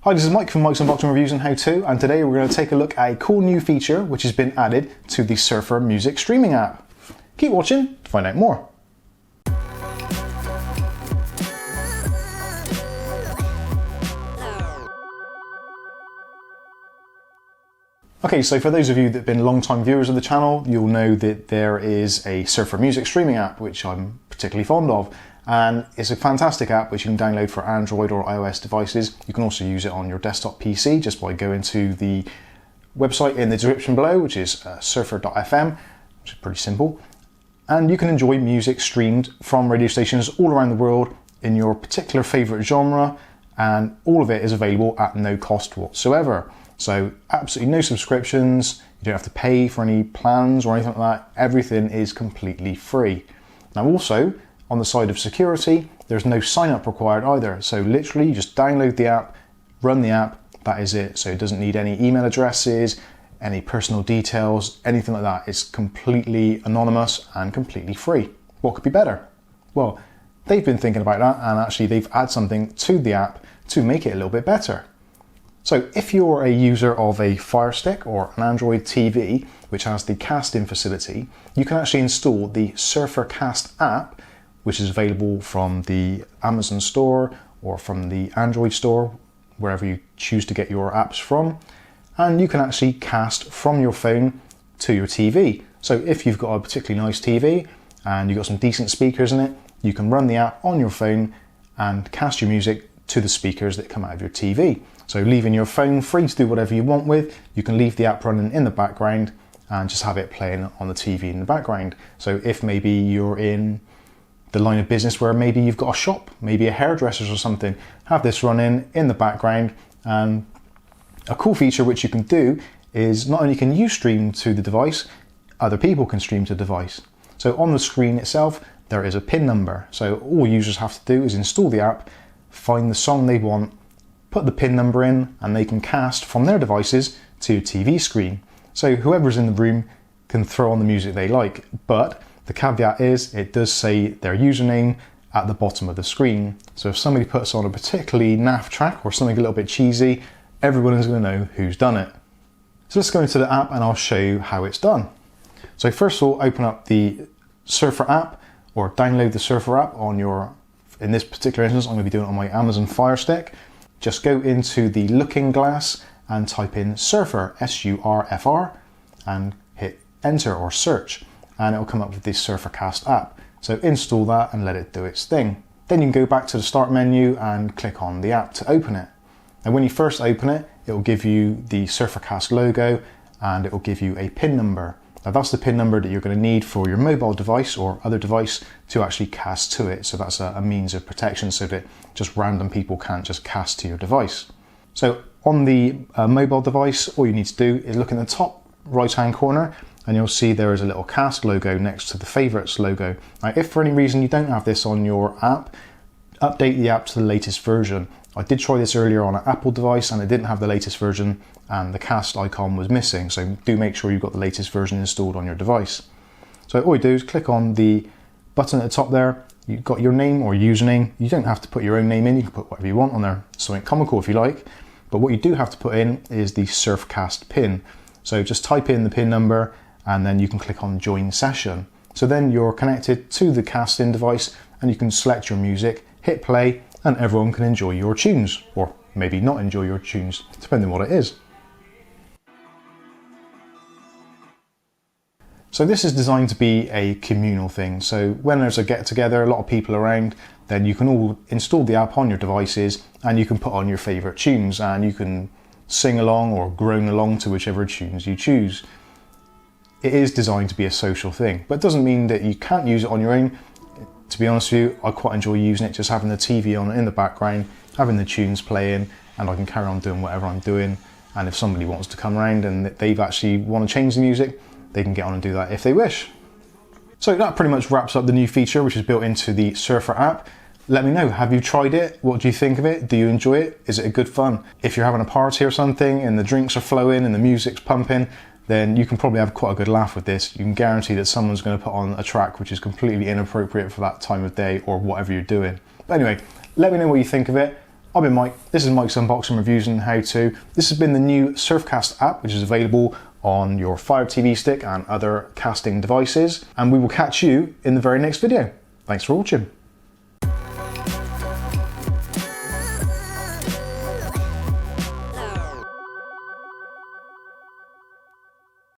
Hi, this is Mike from Mike's Unboxing Reviews and How To, and today we're going to take a look at a cool new feature which has been added to the Surfr music streaming app. Keep watching to find out more. Okay, so for those of you that have been long-time viewers of the channel, you'll know that there is a Surfr music streaming app which I'm particularly fond of. And it's a fantastic app which you can download for Android or iOS devices. You can also use it on your desktop PC just by going to the website in the description below, which is surfr.fm, which is pretty simple. And you can enjoy music streamed from radio stations all around the world in your particular favourite genre, and all of it is available at no cost whatsoever. So absolutely no subscriptions, you don't have to pay for any plans or anything like that. Everything is completely free. Now also, on the side of security, there's no sign up required either. So literally you just download the app, run the app, that is it. So it doesn't need any email addresses, any personal details, anything like that. It's completely anonymous and completely free. What could be better? Well, they've been thinking about that, and actually they've added something to the app to make it a little bit better. So if you're a user of a Fire Stick or an Android TV, which has the casting facility, you can actually install the SurfrCAST app, which is available from the Amazon store or from the Android store, wherever you choose to get your apps from. And you can actually cast from your phone to your TV. So if you've got a particularly nice TV and you've got some decent speakers in it, you can run the app on your phone and cast your music to the speakers that come out of your TV. So leaving your phone free to do whatever you want with, you can leave the app running in the background and just have it playing on the TV in the background. So if maybe you're in the line of business where maybe you've got a shop, maybe a hairdresser's or something, have this running in the background. And a cool feature which you can do is not only can you stream to the device, other people can stream to the device. So on the screen itself, there is a PIN number. So all users have to do is install the app, find the song they want, put the PIN number in, and they can cast from their devices to your TV screen. So whoever's in the room can throw on the music they like, but the caveat is it does say their username at the bottom of the screen. So if somebody puts on a particularly naff track or something a little bit cheesy, everyone is going to know who's done it. So let's go into the app and I'll show you how it's done. So first of all, open up the Surfr app or download the Surfr app on your, in this particular instance, I'm going to be doing it on my Amazon Fire Stick. Just go into the looking glass and type in Surfr, S-U-R-F-R, and hit enter or search. And it will come up with this SurfrCAST app. So install that and let it do its thing. Then you can go back to the start menu and click on the app to open it. And when you first open it, it will give you the SurfrCAST logo and it will give you a PIN number. Now that's the PIN number that you're going to need for your mobile device or other device to actually cast to it. So that's a means of protection so that just random people can't just cast to your device. So on the mobile device, all you need to do is look in the top right hand corner and you'll see there is a little cast logo next to the favorites logo. Now, if for any reason you don't have this on your app, update the app to the latest version. I did try this earlier on an Apple device and it didn't have the latest version and the cast icon was missing. So do make sure you've got the latest version installed on your device. So all you do is click on the button at the top there. You've got your name or username. You don't have to put your own name in. You can put whatever you want on there. Something comical if you like. But what you do have to put in is the SurfCAST PIN. So just type in the PIN number and then you can click on join session. So then you're connected to the casting device and you can select your music, hit play, and everyone can enjoy your tunes, or maybe not enjoy your tunes, depending on what it is. So this is designed to be a communal thing. So when there's a get together, a lot of people around, then you can all install the app on your devices and you can put on your favorite tunes and you can sing along or groan along to whichever tunes you choose. It is designed to be a social thing, but it doesn't mean that you can't use it on your own. To be honest with you, I quite enjoy using it, just having the TV on in the background, having the tunes playing, and I can carry on doing whatever I'm doing. And if somebody wants to come around and they've actually want to change the music, they can get on and do that if they wish. So that pretty much wraps up the new feature which is built into the Surfr app. Let me know, have you tried it? What do you think of it? Do you enjoy it? Is it a good fun? If you're having a party or something and the drinks are flowing and the music's pumping, then you can probably have quite a good laugh with this. You can guarantee that someone's going to put on a track which is completely inappropriate for that time of day or whatever you're doing. But anyway, let me know what you think of it. I've been Mike, this is Mike's Unboxing Reviews and How To. This has been the new SurfrCAST app, which is available on your Fire TV stick and other casting devices, and we will catch you in the very next video. Thanks for watching.